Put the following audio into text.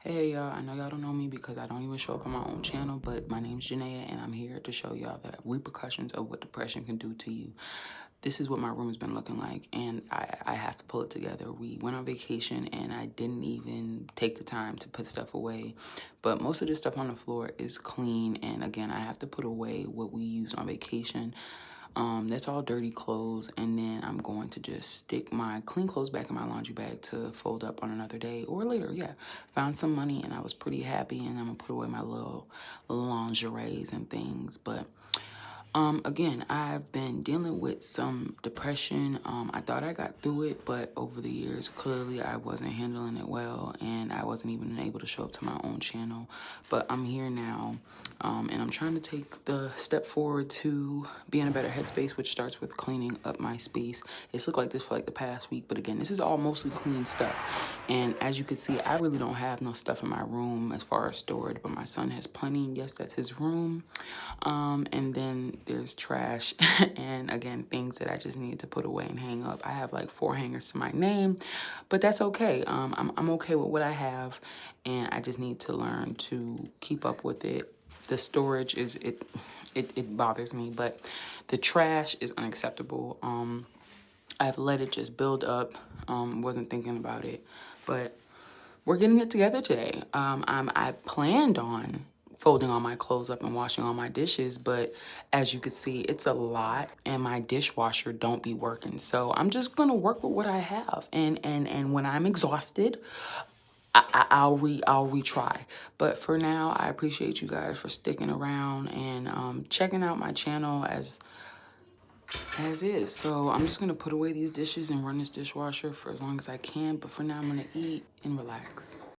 Hey y'all, I know y'all don't know me because I don't even show up on my own channel, but my name's Janaea and I'm here to show y'all the repercussions of what depression can do to you. This is what my room has been looking like, and I have to pull it together. We went on vacation and I didn't even take the time to put stuff away, but most of this stuff on the floor is clean, and again, I have to put away what we used on vacation. That's all dirty clothes, and then I'm going to just stick my clean clothes back in my laundry bag to fold up on another day or later. Yeah, found some money and I was pretty happy, and I'm gonna put away my little lingeries and things. But again, I've been dealing with some depression. I thought I got through it, but over the years, clearly I wasn't handling it well, and I wasn't even able to show up to my own channel. But I'm here now, and I'm trying to take the step forward to be in a better headspace, which starts with cleaning up my space. It's looked like this for like the past week, but again, this is all mostly clean stuff. And as you can see, I really don't have no stuff in my room as far as storage, but my son has plenty. Yes, that's his room. And then there's trash and again, things that I just need to put away and hang up. I have like 4 hangers to my name, but that's okay. I'm okay with what I have, and I just need to learn to keep up with it. The storage is, it bothers me, but the trash is unacceptable. I've let it just build up, wasn't thinking about it, but we're getting it together today. I planned on folding all my clothes up and washing all my dishes, but as you can see, it's a lot, and my dishwasher don't be working. So I'm just gonna work with what I have, and when I'm exhausted, I'll retry. But for now, I appreciate you guys for sticking around and checking out my channel as is. So I'm just gonna put away these dishes and run this dishwasher for as long as I can. But for now, I'm gonna eat and relax.